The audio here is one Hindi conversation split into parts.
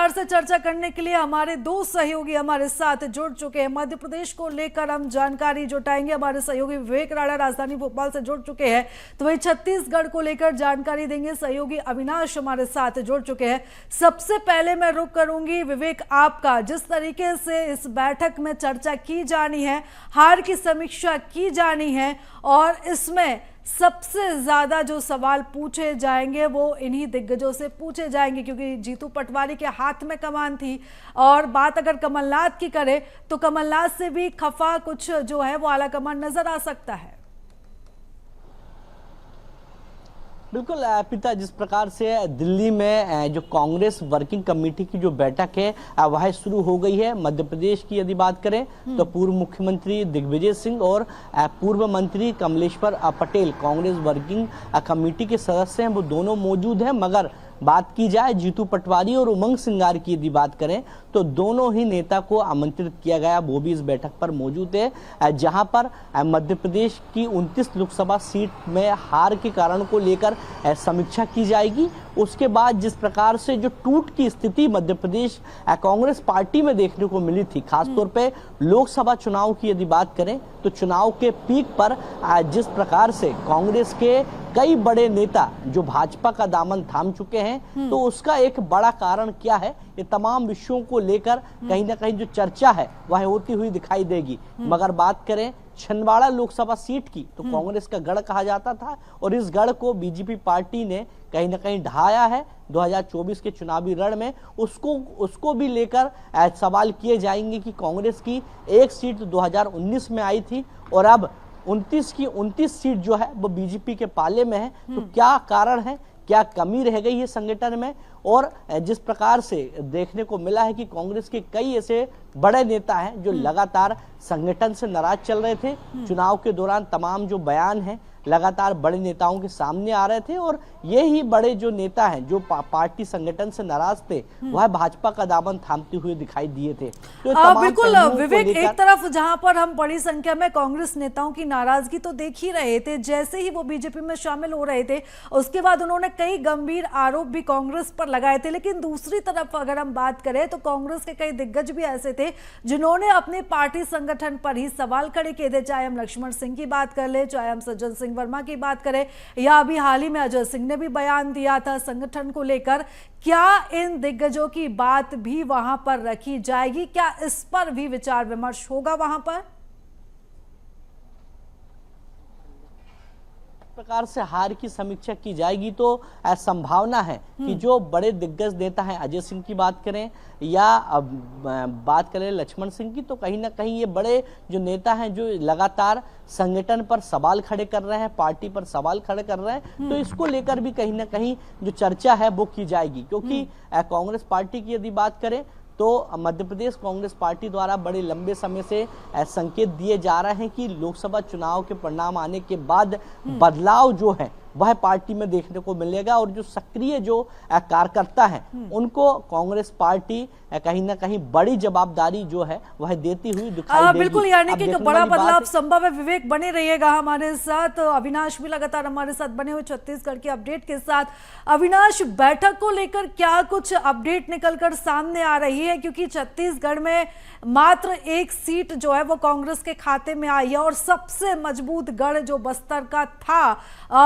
विस्तार से चर्चा करने के लिए हमारे दो सहयोगी हमारे साथ जुड़ चुके हैं। मध्य प्रदेश को लेकर हम जानकारी जुटाएंगे। हमारे सहयोगी विवेक राणा राजधानी भोपाल से जुड़ चुके हैं, तो वही छत्तीसगढ़ को लेकर जानकारी देंगे सहयोगी अविनाश हमारे साथ जुड़ चुके हैं। सबसे पहले मैं रुख करूंगी विवेक आपका, जिस तरीके से इस बैठक में चर्चा की जानी है, हार की समीक्षा की जानी है और इसमें सबसे ज्यादा जो सवाल पूछे जाएंगे वो इन्हीं दिग्गजों से पूछे जाएंगे, क्योंकि जीतू पटवारी के हाथ में कमान थी। और बात अगर कमलनाथ की करें तो कमलनाथ से भी खफा कुछ जो है वो आला कमान नजर आ सकता है। बिल्कुल पिता, जिस प्रकार से दिल्ली में जो कांग्रेस वर्किंग कमेटी की जो बैठक है वह शुरू हो गई है। मध्य प्रदेश की यदि बात करें तो पूर्व मुख्यमंत्री दिग्विजय सिंह और पूर्व मंत्री कमलेश्वर पटेल कांग्रेस वर्किंग कमेटी के सदस्य हैं, वो दोनों मौजूद हैं। मगर बात की जाए जीतू पटवारी और उमंग सिंगार की यदि बात करें तो दोनों ही नेता को आमंत्रित किया गया, वो भी इस बैठक पर मौजूद है, जहां पर मध्य प्रदेश की 29 लोकसभा सीट में हार के कारण को लेकर समीक्षा की जाएगी। उसके बाद जिस प्रकार से जो टूट की स्थिति मध्य प्रदेश कांग्रेस पार्टी में देखने को मिली थी, खासतौर पे लोकसभा चुनाव की यदि बात करें तो चुनाव के पीक पर जिस प्रकार से कांग्रेस के कई बड़े नेता जो भाजपा का दामन थाम चुके हैं, तो उसका एक बड़ा कारण क्या है, ये तमाम विषयों को लेकर कहीं ना कहीं जो चर्चा है वह होती हुई दिखाई देगी। मगर बात करें छिंदवाड़ा लोकसभा सीट की तो कांग्रेस का गढ़ कहा जाता था और इस गढ़ को बीजेपी पार्टी ने कहीं ना कहीं ढाया है 2024 के चुनावी रण में। उसको भी लेकर सवाल किए जाएंगे कि कांग्रेस की एक सीट 2019 में आई थी और अब 29 की 29 सीट जो है वो बीजेपी के पाले में है। तो क्या कारण है, क्या कमी रह गई है संगठन में? और जिस प्रकार से देखने को मिला है कि कांग्रेस के कई ऐसे बड़े नेता हैं जो लगातार संगठन से नाराज चल रहे थे। चुनाव के दौरान तमाम जो बयान हैं लगातार बड़े नेताओं के सामने आ रहे थे और ये ही बड़े जो नेता हैं जो पार्टी संगठन से नाराज थे वह भाजपा का दामन थामते हुए दिखाई दिए थे। तो बिल्कुल विवेक, एक तरफ जहां पर हम बड़ी संख्या में कांग्रेस नेताओं की नाराजगी तो देख ही रहे थे, जैसे ही वो बीजेपी में शामिल हो रहे थे उसके बाद उन्होंने कई गंभीर आरोप भी कांग्रेस पर लगाए थे। लेकिन दूसरी तरफ अगर हम बात करें तो कांग्रेस के कई दिग्गज भी ऐसे थे जिन्होंने अपने पार्टी संगठन पर ही सवाल खड़े किए थे, चाहे हम लक्ष्मण सिंह की बात कर ले, चाहे हम सज्जन सिंह वर्मा की बात करें, या अभी हाल ही में अजय सिंह ने भी बयान दिया था संगठन को लेकर। क्या इन दिग्गजों की बात भी वहां पर रखी जाएगी? क्या इस पर भी विचार विमर्श होगा वहां पर? प्रकार से हार की समीक्षा की जाएगी तो संभावना है कि जो बड़े दिग्गज नेता हैं, अजय सिंह की बात करें या बात करें लक्ष्मण सिंह की, तो कहीं ना कहीं ये बड़े जो नेता हैं जो लगातार संगठन पर सवाल खड़े कर रहे हैं, पार्टी पर सवाल खड़े कर रहे हैं, तो इसको लेकर भी कहीं ना कहीं जो चर्चा है वो की जाएगी। क्योंकि कांग्रेस पार्टी की यदि बात करें तो मध्य प्रदेश कांग्रेस पार्टी द्वारा बड़े लंबे समय से संकेत दिए जा रहे हैं कि लोकसभा चुनाव के परिणाम आने के बाद बदलाव जो है वह पार्टी में देखने को मिलेगा और जो सक्रिय जो कार्यकर्ता हैं उनको कांग्रेस पार्टी कहीं ना कहीं बड़ी जवाबदारी जो है वह देती हुई दिखाई देगी। बिल्कुल, यानी कि बड़ा बदलाव संभव है। विवेक बने रहिएगा हमारे साथ, अविनाश भी लगातार हमारे साथ बने हुए छत्तीसगढ़ के अपडेट के साथ। अविनाश, बैठक को लेकर क्या कुछ अपडेट निकलकर सामने आ रही है? क्योंकि छत्तीसगढ़ में मात्र एक सीट जो है वो कांग्रेस के खाते में आई है और सबसे मजबूत गढ़ जो बस्तर का था,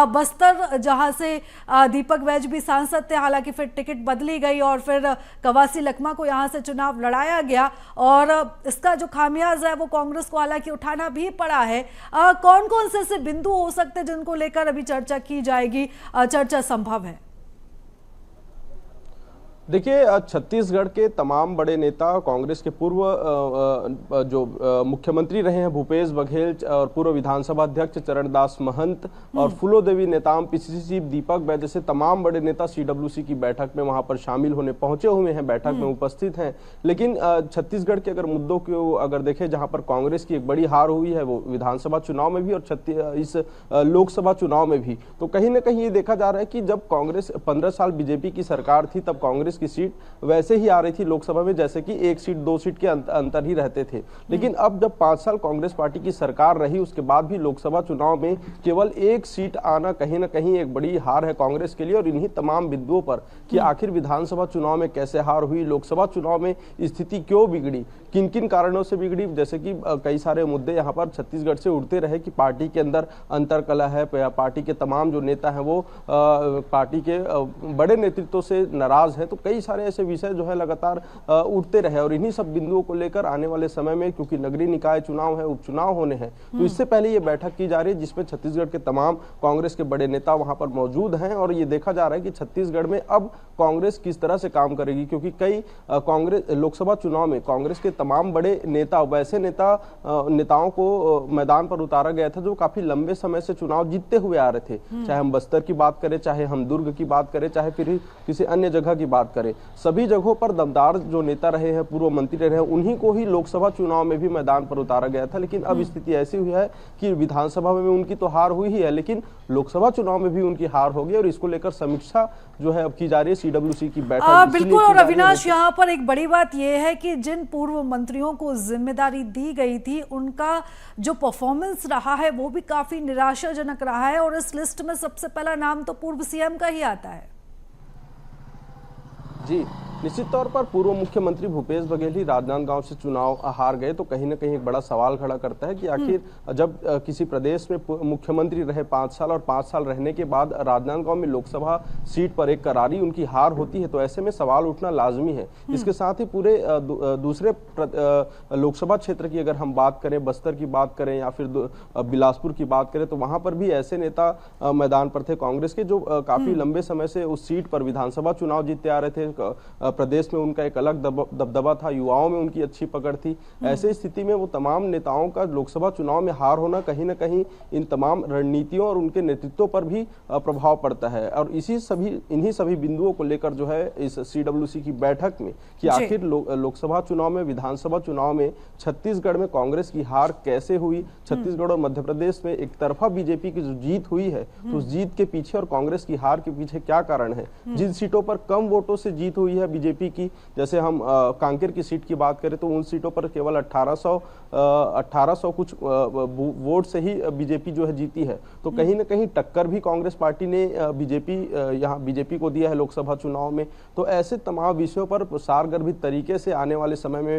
बस्तर जहां से दीपक वैज भी सांसद थे, हालांकि फिर टिकट बदली गई और फिर कवासी लखमा को यहां से चुनाव लड़ाया गया और इसका जो खामियाजा है वो कांग्रेस को हालांकि उठाना भी पड़ा है। कौन कौन से ऐसे बिंदु हो सकते हैं जिनको लेकर अभी चर्चा की जाएगी, चर्चा संभव है? देखिए, छत्तीसगढ़ के तमाम बड़े नेता, कांग्रेस के पूर्व जो मुख्यमंत्री रहे हैं भूपेश बघेल और पूर्व विधानसभा अध्यक्ष चरणदास महंत और फूलोदेवी नेताम पिछली दीपक वैद्य जैसे तमाम बड़े नेता सीडब्ल्यूसी की बैठक में वहां पर शामिल होने पहुंचे हुए हैं, बैठक में उपस्थित हैं। लेकिन छत्तीसगढ़ के अगर मुद्दों को अगर देखें, जहां पर कांग्रेस की एक बड़ी हार हुई है वो विधानसभा चुनाव में भी और इस लोकसभा चुनाव में भी, तो कहीं ना कहीं ये देखा जा रहा है कि जब कांग्रेस 15 साल बीजेपी की सरकार थी तब कांग्रेस कांग्रेस की सीट वैसे ही आ रही थी लोकसभा में जैसे कि 1 सीट 2 सीट के अंतर ही रहते थे। लेकिन अब जब 5 साल कांग्रेस पार्टी की सरकार रही, उसके बाद भी लोकसभा चुनाव में केवल 1 सीट आना कहीं ना कहीं एक बड़ी हार है कांग्रेस के लिए। और इन्हीं तमाम बिंदुओं पर कि आखिर विधानसभा चुनाव में कैसे हार हुई, लोकसभा चुनाव में स्थिति क्यों बिगड़ी, किन किन कारणों से बिगड़ी, जैसे कि कई सारे मुद्दे यहाँ पर छत्तीसगढ़ से उठते रहे कि पार्टी के अंदर अंतरकलह है, पार्टी के तमाम जो नेता हैं वो पार्टी के बड़े नेतृत्व से नाराज हैं। तो कई सारे ऐसे विषय जो है लगातार उठते रहे। और इन्हीं सब बिंदुओं को लेकर आने वाले समय में, क्योंकि नगरीय निकाय चुनाव है, उपचुनाव होने हैं, तो इससे पहले ये बैठक की जा रही है जिसमें छत्तीसगढ़ के तमाम कांग्रेस के बड़े नेता वहां पर मौजूद हैं। और ये देखा जा रहा है कि छत्तीसगढ़ में अब कांग्रेस किस तरह से काम करेगी, क्योंकि कई कांग्रेस लोकसभा चुनाव में कांग्रेस के तमाम बड़े नेता, वैसे नेताओं को मैदान पर उतारा गया था जो काफी लंबे समय से चुनाव जीतते हुए आ रहे थे। चाहे हम बस्तर की बात करें, चाहे हम दुर्ग की बात करें, चाहे फिर किसी अन्य जगह की बात करें, सभी जगहों पर दमदार जो नेता रहे हैं, पूर्व मंत्री रहे हैं, उन्हीं को ही लोकसभा चुनाव में भी मैदान पर उतारा गया था। लेकिन अब स्थिति ऐसी हुई है कि विधानसभा में उनकी तो हार हुई ही है, लेकिन लोकसभा चुनाव में भी उनकी हार होगी। और इसको लेकर समीक्षा जो है अब की जा रही है, सीडब्ल्यूसी की बैठक। बिल्कुल। और अविनाश, यहाँ पर एक बड़ी बात यह है कि जिन पूर्व मंत्रियों को जिम्मेदारी दी गई थी उनका जो परफॉर्मेंस रहा है वो भी काफी निराशाजनक रहा है। और इस लिस्ट में सबसे पहला नाम तो पूर्व सीएम का ही आता है। जी, निश्चित तौर पर पूर्व मुख्यमंत्री भूपेश बघेल ही राजनांदगांव से चुनाव हार गए, तो कहीं ना कहीं एक बड़ा सवाल खड़ा करता है कि आखिर जब किसी प्रदेश में मुख्यमंत्री रहे 5 साल और 5 साल रहने के बाद राजनांदगांव में लोकसभा सीट पर एक करारी उनकी हार होती है, तो ऐसे में सवाल उठना लाजमी है। इसके साथ ही पूरे दूसरे लोकसभा क्षेत्र की अगर हम बात करें, बस्तर की बात करें या फिर बिलासपुर की बात करें, तो वहां पर भी ऐसे नेता मैदान पर थे कांग्रेस के जो काफी लंबे समय से उस सीट पर विधानसभा चुनाव जीतते आ रहे थे। प्रदेश में उनका एक अलग दबदबा था, युवाओं में उनकी अच्छी पकड़ थी। ऐसे स्थिति में वो तमाम नेताओं का लोकसभा चुनाव में हार होना कहीं ना कहीं इन तमाम रणनीतियों और उनके नेतृत्व पर भी प्रभाव पड़ता है। और इन्हीं सभी बिंदुओं को लेकर जो है इस सीडब्ल्यूसी की बैठक में कि आखिर लोकसभा चुनाव में, विधानसभा चुनाव में छत्तीसगढ़ में कांग्रेस की हार कैसे हुई, छत्तीसगढ़ और मध्य प्रदेश में एक तरफा बीजेपी की जो जीत हुई है, तो उस जीत के पीछे और कांग्रेस की हार के पीछे क्या कारण है। जिन सीटों पर कम वोटों से जीत हुई है बीजेपी की, जैसे हम कांकेर की सीट की बात करें तो उन सीटों पर केवल 1800 कुछ वोट से ही बीजेपी जो है जीती है। तो कहीं ना कहीं टक्कर भी कांग्रेस पार्टी ने बीजेपी को दिया है लोकसभा चुनाव में। तो ऐसे तमाम विषयों पर सारगर्भित तरीके से आने वाले समय में